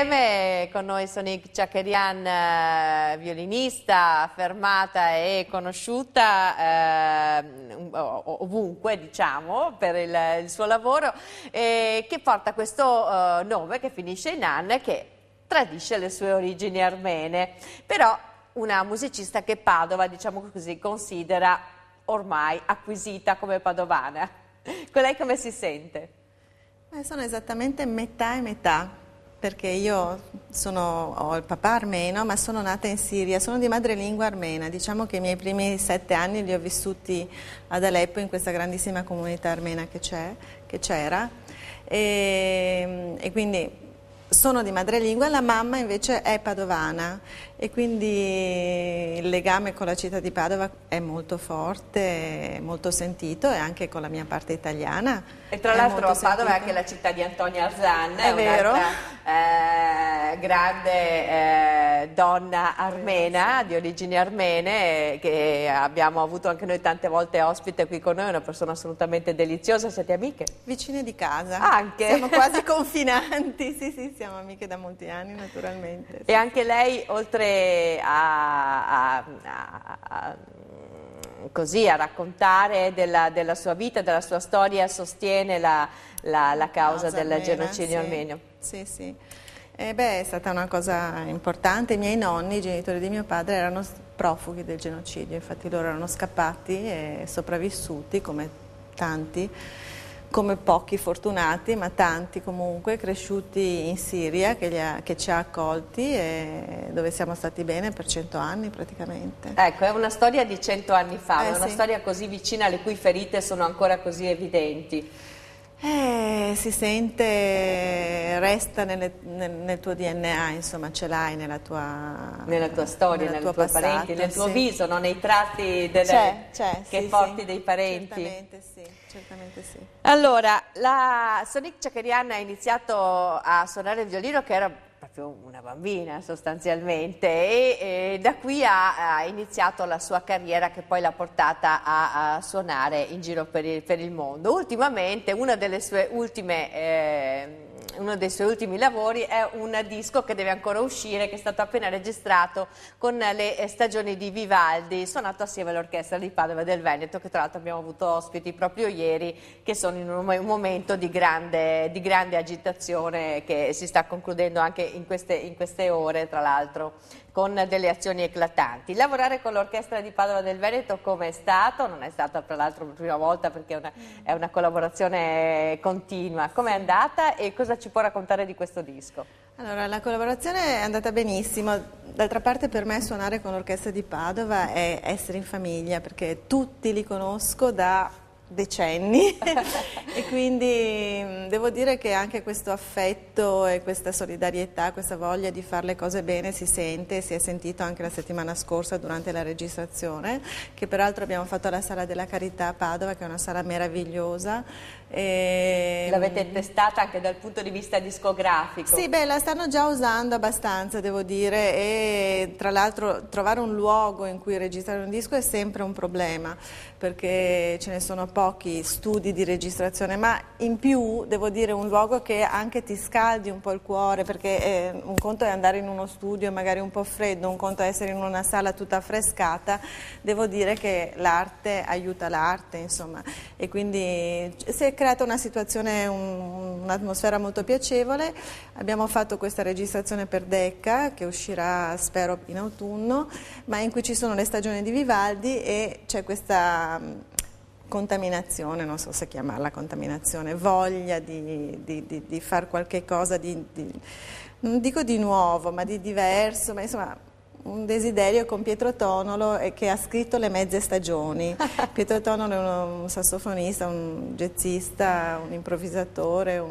insieme con noi Sonique Chakerian, violinista affermata e conosciuta ovunque, diciamo, per il suo lavoro, che porta questo nome che finisce in An, che tradisce le sue origini armene, però una musicista che Padova, diciamo così, considera ormai acquisita come padovana. Con lei come si sente? Sono esattamente metà e metà, perché io ho il papà armeno, ma sono nata in Siria, sono di madrelingua armena. Diciamo che i miei primi 7 anni li ho vissuti ad Aleppo, in questa grandissima comunità armena che c'era, e quindi sono di madrelingua. La mamma invece è padovana e quindi il legame con la città di Padova è molto forte, molto sentito, e anche con la mia parte italiana. E tra l'altro a Padova è anche la città di Antonia Arzan, è vero, grande donna armena, di origini armene, che abbiamo avuto anche noi tante volte ospite qui con noi, una persona assolutamente deliziosa. Siete amiche? Vicine di casa. Anche? Siamo quasi confinanti, sì, siamo amiche da molti anni naturalmente. Sì. E anche lei, oltre così a raccontare della sua vita, della sua storia, sostiene la causa del armena, genocidio sì, armenio. Sì, sì. È stata una cosa importante. I miei nonni, i genitori di mio padre, erano profughi del genocidio, infatti loro erano scappati e sopravvissuti come tanti, come pochi fortunati, ma tanti comunque, cresciuti in Siria, che ci ha accolti e dove siamo stati bene per 100 anni praticamente. Ecco, è una storia di 100 anni fa, è una sì. storia così vicina, le cui ferite sono ancora così evidenti. Si sente, resta nel tuo DNA, insomma, ce l'hai nella tua storia, nel tuo passato, parenti, nel tuo sì. viso, no? Nei tratti c'è, che sì, porti sì. dei parenti. Certamente sì. Allora, la Sonique Chakerian ha iniziato a suonare il violino che era proprio una bambina sostanzialmente, e da qui ha iniziato la sua carriera, che poi l'ha portata a suonare in giro per il mondo. Ultimamente uno dei suoi ultimi lavori è un disco che deve ancora uscire, che è stato appena registrato con le stagioni di Vivaldi, suonato assieme all'Orchestra di Padova e del Veneto, che tra l'altro abbiamo avuto ospiti proprio ieri, che sono in un momento di grande agitazione, che si sta concludendo anche in queste ore, tra l'altro, con delle azioni eclatanti. Lavorare con l'Orchestra di Padova del Veneto come è stato? Non è stata tra l'altro la prima volta, perché è una collaborazione continua. Com'è andata e cosa ci può raccontare di questo disco? Allora, la collaborazione è andata benissimo. D'altra parte, per me suonare con l'Orchestra di Padova è essere in famiglia, perché tutti li conosco da decenni e quindi devo dire che anche questo affetto e questa solidarietà, questa voglia di fare le cose bene si sente, si è sentito anche la settimana scorsa durante la registrazione, che peraltro abbiamo fatto alla Sala della Carità a Padova, che è una sala meravigliosa. L'avete testata anche dal punto di vista discografico? Sì, la stanno già usando abbastanza, devo dire, e tra l'altro trovare un luogo in cui registrare un disco è sempre un problema, perché ce ne sono pochi studi di registrazione, ma in più devo dire un luogo che anche ti scaldi un po' il cuore, perché un conto è andare in uno studio magari un po' freddo, un conto è essere in una sala tutta affrescata. Devo dire che l'arte aiuta l'arte, insomma, e quindi si è creata una situazione, un'atmosfera molto piacevole. Abbiamo fatto questa registrazione per Decca, che uscirà spero in autunno, ma in cui ci sono le stagioni di Vivaldi e c'è questa contaminazione, non so se chiamarla contaminazione, voglia di fare qualche cosa non dico di nuovo, ma di diverso, ma insomma un desiderio con Pietro Tonolo, che ha scritto Le mezze stagioni. Pietro Tonolo è un sassofonista, un jazzista, un improvvisatore,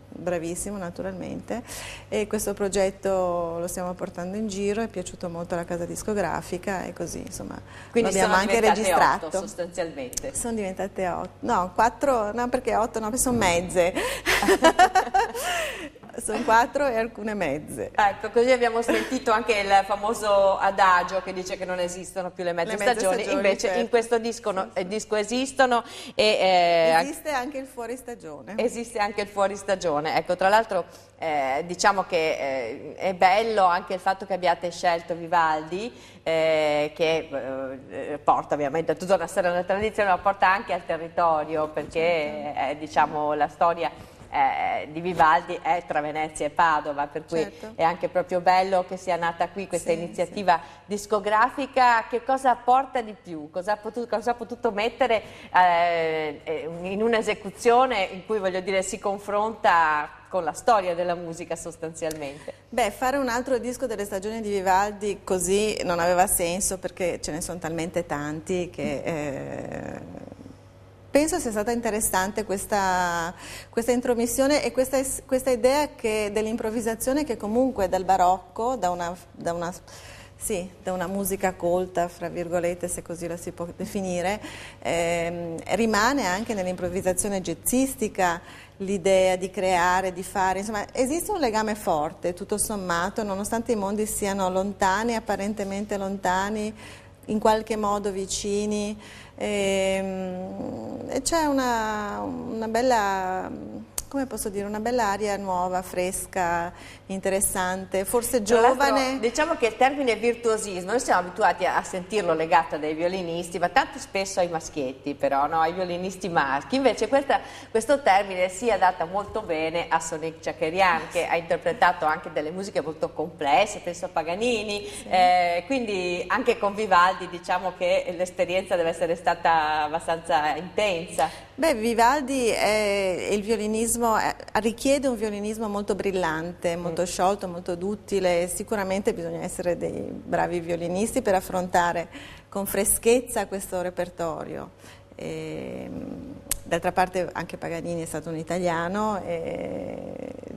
bravissimo naturalmente, e questo progetto lo stiamo portando in giro, è piaciuto molto alla casa discografica e così, insomma. Quindi l'abbiamo anche registrato. 8 sostanzialmente. Sono diventate 8, no 4, no perché 8 no, sono mezze. Sono 4 e alcune mezze. Ecco, così abbiamo sentito anche il famoso adagio che dice che non esistono più le mezze stagioni, invece certo. in questo disco esistono Esiste anche il fuori stagione. Esiste anche il fuori stagione. Ecco, tra l'altro diciamo che è bello anche il fatto che abbiate scelto Vivaldi, che porta ovviamente tutta una storia, una tradizione, ma porta anche al territorio, perché diciamo la storia di Vivaldi è tra Venezia e Padova, per cui certo. è anche proprio bello che sia nata qui questa iniziativa discografica. Che cosa porta di più? Cosa ha potuto mettere in un'esecuzione in cui, voglio dire, si confronta con la storia della musica sostanzialmente? Beh, fare un altro disco delle stagioni di Vivaldi così non aveva senso, perché ce ne sono talmente tanti che penso sia stata interessante questa intromissione e questa idea dell'improvvisazione, che comunque dal barocco, da una musica colta, fra virgolette, se così la si può definire, rimane anche nell'improvvisazione jazzistica l'idea di creare, di fare, insomma esiste un legame forte tutto sommato, nonostante i mondi siano lontani, apparentemente lontani, in qualche modo vicini, e c'è una bella, come posso dire, una bella aria nuova, fresca, interessante, forse giovane. Diciamo che il termine virtuosismo, noi siamo abituati a sentirlo legato dai violinisti, ma tanto spesso ai maschietti, però, no? Ai violinisti maschi. Invece questo termine si adatta molto bene a Sonik Chakerian, che ha interpretato anche delle musiche molto complesse, penso a Paganini, sì. Quindi anche con Vivaldi diciamo che l'esperienza deve essere stata abbastanza intensa. Beh, Vivaldi il violinismo richiede un violinismo molto brillante, molto sciolto, molto duttile, sicuramente bisogna essere dei bravi violinisti per affrontare con freschezza questo repertorio. D'altra parte anche Paganini è stato un italiano, e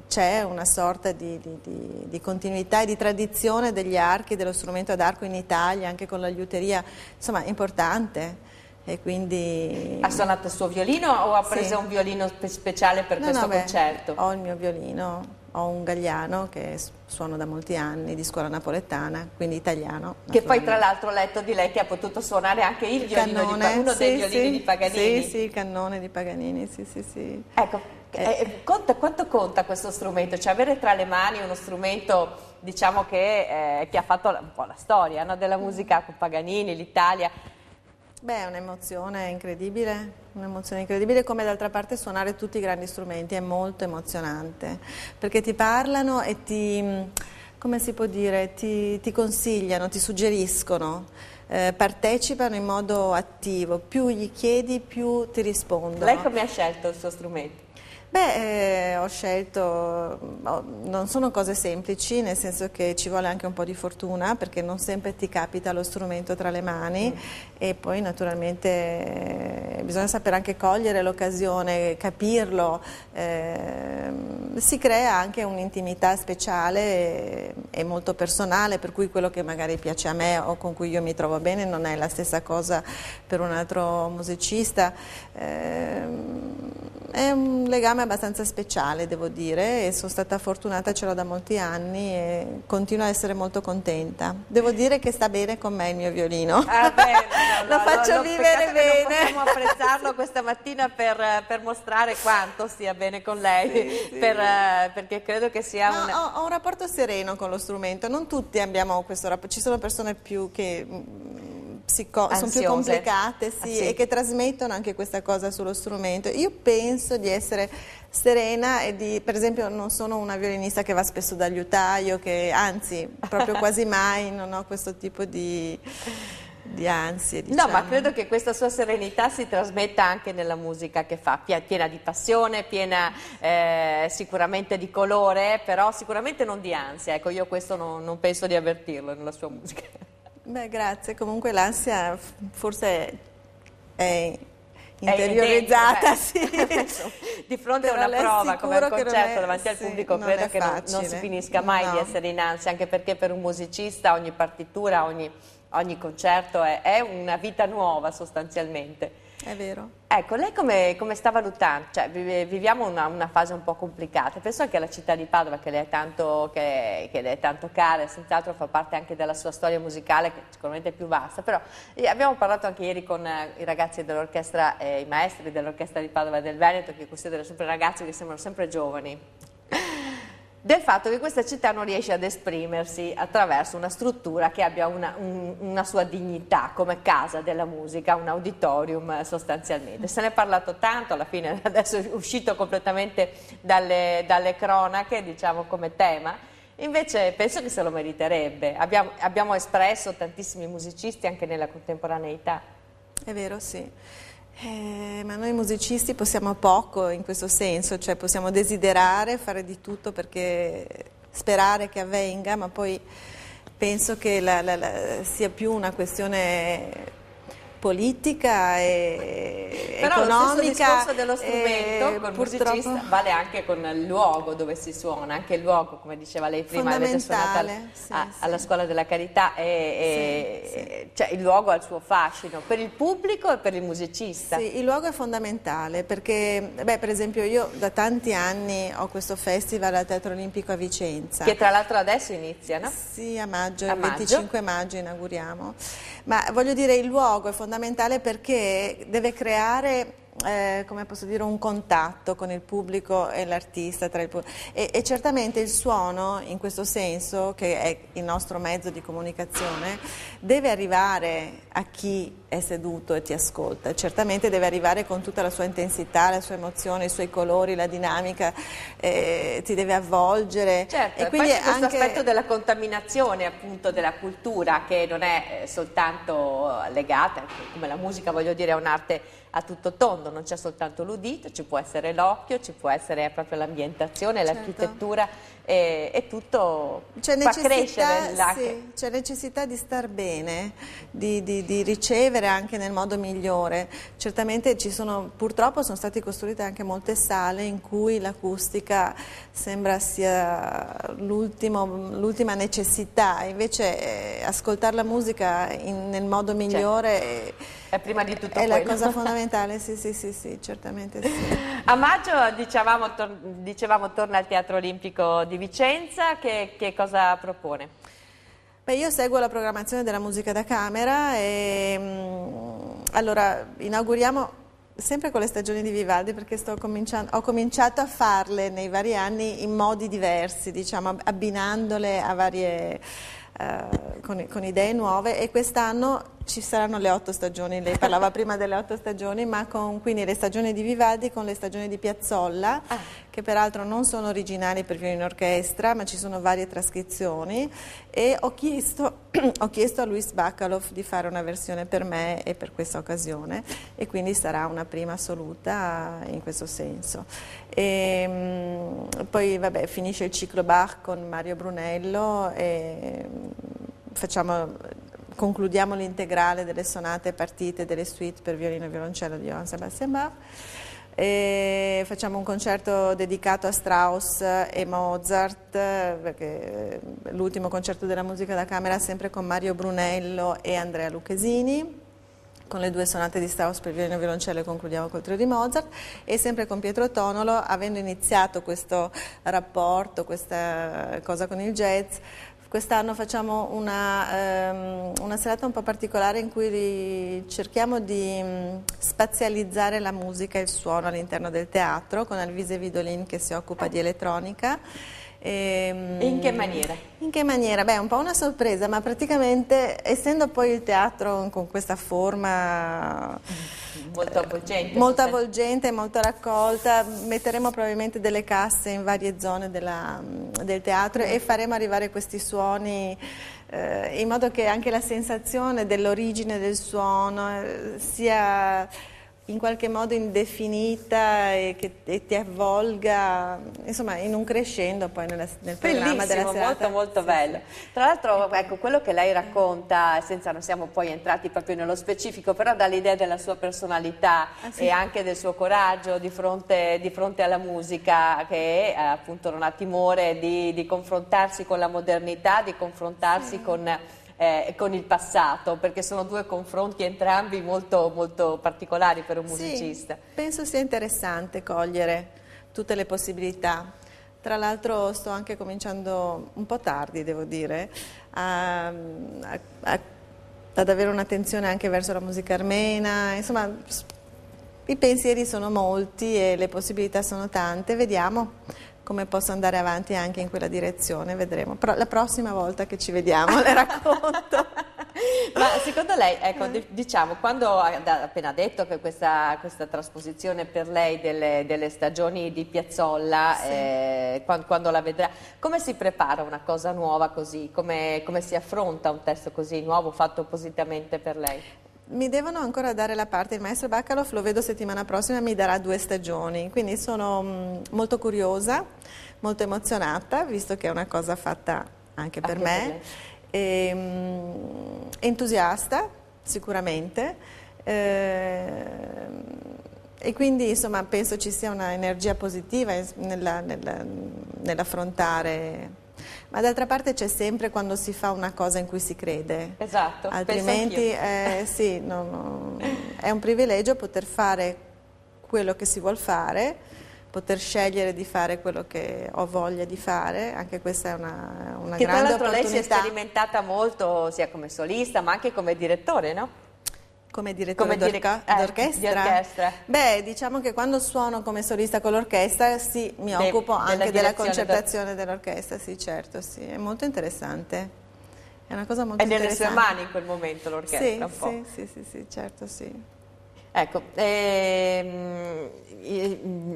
c'è una sorta di continuità e di tradizione degli archi, dello strumento ad arco in Italia, anche con la liuteria, insomma importante. E quindi... Ha suonato il suo violino o ha preso sì. Un violino speciale per questo concerto? Ho il mio violino, ho un Gagliano che suono da molti anni, di scuola napoletana, quindi italiano. Che poi tra l'altro ho letto di lei che ha potuto suonare anche il violino uno dei violini di Paganini. Sì, il cannone di Paganini, sì. Ecco, quanto conta questo strumento? Cioè avere tra le mani uno strumento, diciamo che ha fatto un po' la storia, no, della musica con Paganini, l'Italia. Beh, è un'emozione incredibile, come d'altra parte suonare tutti i grandi strumenti è molto emozionante, perché ti parlano e come si può dire, ti consigliano, ti suggeriscono, partecipano in modo attivo, più gli chiedi più ti rispondono. Lei come ha scelto il suo strumento? Beh, ho scelto, non sono cose semplici, nel senso che ci vuole anche un po' di fortuna, perché non sempre ti capita lo strumento tra le mani, e poi naturalmente bisogna sapere anche cogliere l'occasione, capirlo, si crea anche un'intimità speciale e molto personale, per cui quello che magari piace a me o con cui io mi trovo bene non è la stessa cosa per un altro musicista. È un legame abbastanza speciale, devo dire, e sono stata fortunata, ce l'ho da molti anni e continuo a essere molto contenta. Devo dire che sta bene con me il mio violino. Lo faccio vivere bene. Non possiamo apprezzarlo questa mattina per mostrare quanto stia bene con lei, sì. Perché credo che sia ho un rapporto sereno con lo strumento, non tutti abbiamo questo rapporto, ci sono persone più che... sono più complicate, sì, e che trasmettono anche questa cosa sullo strumento. Io penso di essere serena e per esempio non sono una violinista che va spesso dal liutaio, anzi proprio quasi mai non ho questo tipo di ansie, diciamo. No, ma credo che questa sua serenità si trasmetta anche nella musica che fa, piena di passione, piena sicuramente di colore, però sicuramente non di ansia. Ecco, io questo non penso di avvertirlo nella sua musica. Beh, grazie, comunque l'ansia forse è interiorizzata, sì. Di fronte a una prova come un concerto davanti al pubblico, credo che non si finisca mai di essere in ansia, anche perché per un musicista ogni partitura, ogni concerto è una vita nuova sostanzialmente. È vero. Ecco, lei come sta valutando? Cioè, viviamo una fase un po' complicata. Penso anche alla città di Padova, che le è tanto, che le è tanto cara, senz'altro fa parte anche della sua storia musicale, che sicuramente è più vasta. Però abbiamo parlato anche ieri con i ragazzi dell'orchestra, i maestri dell'orchestra di Padova e del Veneto, che considero sempre ragazzi che sembrano sempre giovani, del fatto che questa città non riesce ad esprimersi attraverso una struttura che abbia una sua dignità come casa della musica, un auditorium sostanzialmente. Se ne è parlato tanto, alla fine adesso è uscito completamente dalle cronache, diciamo, come tema. Invece penso che se lo meriterebbe. Abbiamo espresso tantissimi musicisti anche nella contemporaneità. È vero, sì. Ma noi musicisti possiamo poco in questo senso, cioè possiamo desiderare, fare di tutto perché sperare che avvenga, ma poi penso che sia più una questione politica e però economica. Però lo stesso discorso dello strumento col purtroppo musicista vale anche con il luogo dove si suona, anche il luogo, come diceva lei prima, avete suonato alla Scuola della Carità, cioè il luogo ha il suo fascino per il pubblico e per il musicista. Sì, il luogo è fondamentale perché, per esempio, io da tanti anni ho questo festival al Teatro Olimpico a Vicenza. Che tra l'altro adesso inizia, no? Sì, a maggio, il 25 maggio inauguriamo. Ma voglio dire, il luogo è fondamentale perché deve creare, come posso dire, un contatto con il pubblico e l'artista, e certamente il suono, in questo senso, che è il nostro mezzo di comunicazione, deve arrivare a chi è seduto e ti ascolta. Certamente deve arrivare con tutta la sua intensità, la sua emozione, i suoi colori, la dinamica, ti deve avvolgere. Certo, e quindi poi c'è questo anche aspetto della contaminazione appunto della cultura, che non è soltanto legata, come la musica, voglio dire, è un'arte a tutto tondo, non c'è soltanto l'udito, ci può essere l'occhio, ci può essere proprio l'ambientazione, l'architettura, e tutto fa crescere sì, c'è necessità di star bene, di ricevere anche nel modo migliore. Certamente purtroppo sono state costruite anche molte sale in cui l'acustica sembra sia l'ultima necessità, invece ascoltare la musica nel modo migliore è prima di tutto è quello. La cosa fondamentale, sì, certamente sì. A maggio, dicevamo, torna al Teatro Olimpico di Vicenza, che cosa propone? Io seguo la programmazione della musica da camera e allora inauguriamo sempre con le stagioni di Vivaldi, perché ho cominciato a farle nei vari anni in modi diversi, diciamo, abbinandole a varie con idee nuove, e quest'anno ci saranno le 8 stagioni. Lei parlava prima delle 8 stagioni, ma quindi le stagioni di Vivaldi con le stagioni di Piazzolla, che peraltro non sono originali per violino in orchestra, ma ci sono varie trascrizioni, e ho chiesto a Luis Bacalov di fare una versione per me e per questa occasione, e quindi sarà una prima assoluta in questo senso. Poi finisce il ciclo Bach con Mario Brunello e concludiamo l'integrale delle sonate partite delle suite per violino e violoncello di Johann Sebastian Bach, e facciamo un concerto dedicato a Strauss e Mozart, perché l'ultimo concerto della musica da camera sempre con Mario Brunello e Andrea Lucchesini, con le 2 sonate di Strauss per violino e violoncello, e concludiamo col trio di Mozart, e sempre con Pietro Tonolo, avendo iniziato questo rapporto, questa cosa con il jazz. Quest'anno facciamo una serata un po' particolare in cui cerchiamo di spazializzare la musica e il suono all'interno del teatro, con Alvise Vidolin che si occupa di elettronica. In che maniera? In che maniera? È un po' una sorpresa, ma praticamente, essendo poi il teatro con questa forma molto avvolgente, molto raccolta, metteremo probabilmente delle casse in varie zone del teatro e faremo arrivare questi suoni in modo che anche la sensazione dell'origine del suono sia in qualche modo indefinita e che ti avvolga, insomma, in un crescendo poi nel programma della serata. Molto bello. Tra l'altro, ecco, quello che lei racconta, non siamo poi entrati proprio nello specifico, però dà l'idea della sua personalità e anche del suo coraggio di fronte alla musica, che appunto non ha timore di confrontarsi con la modernità, di confrontarsi con con il passato, perché sono due confronti entrambi molto, molto particolari per un musicista. Sì, penso sia interessante cogliere tutte le possibilità. Tra l'altro sto anche cominciando un po' tardi, devo dire, ad avere un'attenzione anche verso la musica armena, insomma i pensieri sono molti e le possibilità sono tante, vediamo come posso andare avanti anche in quella direzione, vedremo. Però la prossima volta che ci vediamo le racconto. Ma secondo lei, ecco, diciamo, quando ha appena detto che questa trasposizione per lei delle stagioni di Piazzolla, sì, quando la vedrà, come si prepara una cosa nuova così? Come si affronta un testo così nuovo fatto appositamente per lei? Mi devono ancora dare la parte, il maestro Bacalov lo vedo settimana prossima, mi darà 2 stagioni, quindi sono molto curiosa, molto emozionata, visto che è una cosa fatta anche per me, entusiasta sicuramente, e quindi insomma penso ci sia una energia positiva nell'affrontare. Ma d'altra parte c'è sempre quando si fa una cosa in cui si crede. Esatto, altrimenti sì, è un privilegio poter fare quello che si vuol fare, poter scegliere di fare quello che ho voglia di fare, anche questa è una grande opportunità. Che tra l'altro lei si è sperimentata molto sia come solista ma anche come direttore, no? Come direttore d'orchestra? Beh, diciamo che quando suono come solista con l'orchestra sì, mi occupo anche della concertazione dell'orchestra, sì, certo, sì, è molto interessante, è una cosa molto interessante. È nelle sue mani in quel momento l'orchestra, sì, un po'. Sì, certo, sì. Ecco,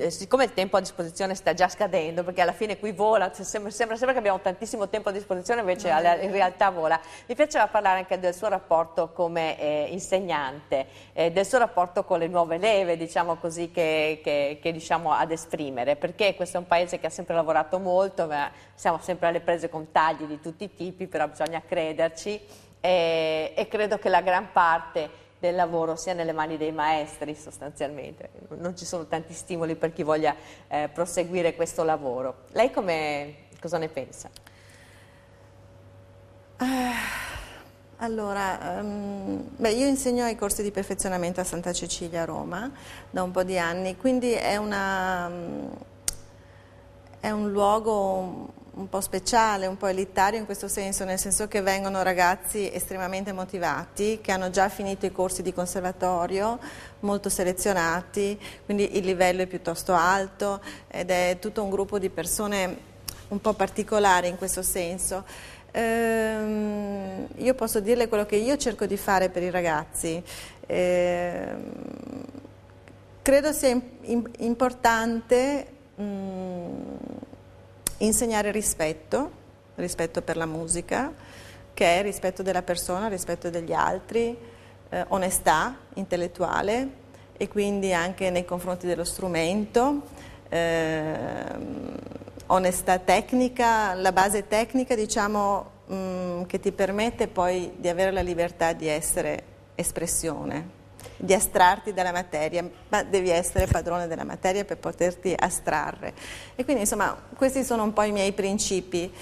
siccome il tempo a disposizione sta già scadendo, perché alla fine qui vola, sembra che abbiamo tantissimo tempo a disposizione, invece in realtà vola, mi piaceva parlare anche del suo rapporto come insegnante, del suo rapporto con le nuove leve, diciamo così, che riusciamo ad esprimere, perché questo è un paese che ha sempre lavorato molto, ma siamo sempre alle prese con tagli di tutti i tipi, però bisogna crederci e credo che la gran parte del lavoro sia nelle mani dei maestri sostanzialmente, non ci sono tanti stimoli per chi voglia proseguire questo lavoro. Lei cosa ne pensa? Allora, io insegno ai corsi di perfezionamento a Santa Cecilia a Roma da un po' di anni, quindi è un luogo un po' speciale, un po' elitario in questo senso, nel senso che vengono ragazzi estremamente motivati, che hanno già finito i corsi di conservatorio, molto selezionati, quindi il livello è piuttosto alto ed è tutto un gruppo di persone un po' particolari in questo senso. Io posso dirle quello che io cerco di fare per i ragazzi. Credo sia importante insegnare rispetto per la musica, che è rispetto della persona, rispetto degli altri, onestà intellettuale e quindi anche nei confronti dello strumento, onestà tecnica, la base tecnica diciamo che ti permette poi di avere la libertà di essere espressione, di astrarti dalla materia, ma devi essere padrone della materia per poterti astrarre. E quindi insomma questi sono un po' i miei principi.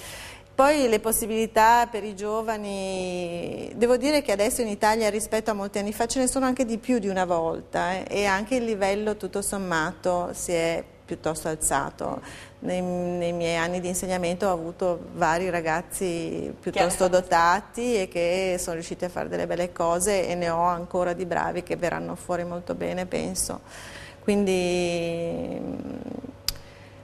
Poi le possibilità per i giovani, devo dire che adesso in Italia rispetto a molti anni fa ce ne sono anche di più di una volta e anche il livello tutto sommato si è piuttosto alzato. Nei miei anni di insegnamento ho avuto vari ragazzi piuttosto dotati e che sono riusciti a fare delle belle cose e ne ho ancora di bravi che verranno fuori molto bene, penso. Quindi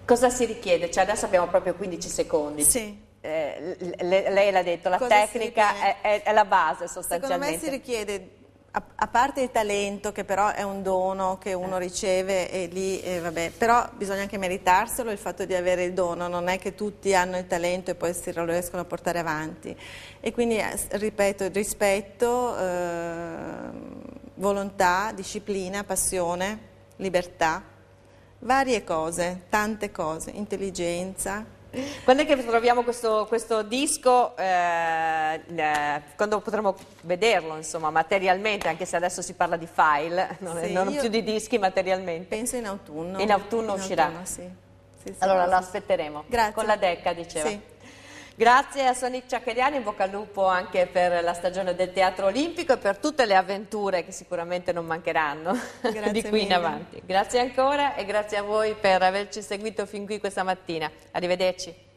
cosa si richiede? Cioè adesso abbiamo proprio 15 secondi. Sì. Lei l'ha detto, la tecnica è la base sostanzialmente. Secondo me si richiede, a parte il talento che però è un dono che uno riceve e lì vabbè, però bisogna anche meritarselo il fatto di avere il dono, non è che tutti hanno il talento e poi lo riescono a portare avanti e quindi ripeto rispetto, volontà, disciplina, passione, libertà, varie cose, tante cose, intelligenza. Quando è che troviamo questo disco, quando potremo vederlo insomma materialmente, anche se adesso si parla di file, non più di dischi materialmente? Penso in autunno. In autunno uscirà? Sì. Allora lo aspetteremo. Grazie. Con la Decca diceva. Sì. Grazie a Sonik Ciaccheriani, in bocca al lupo anche per la stagione del Teatro Olimpico e per tutte le avventure che sicuramente non mancheranno di qui in avanti. Grazie ancora e grazie a voi per averci seguito fin qui questa mattina. Arrivederci.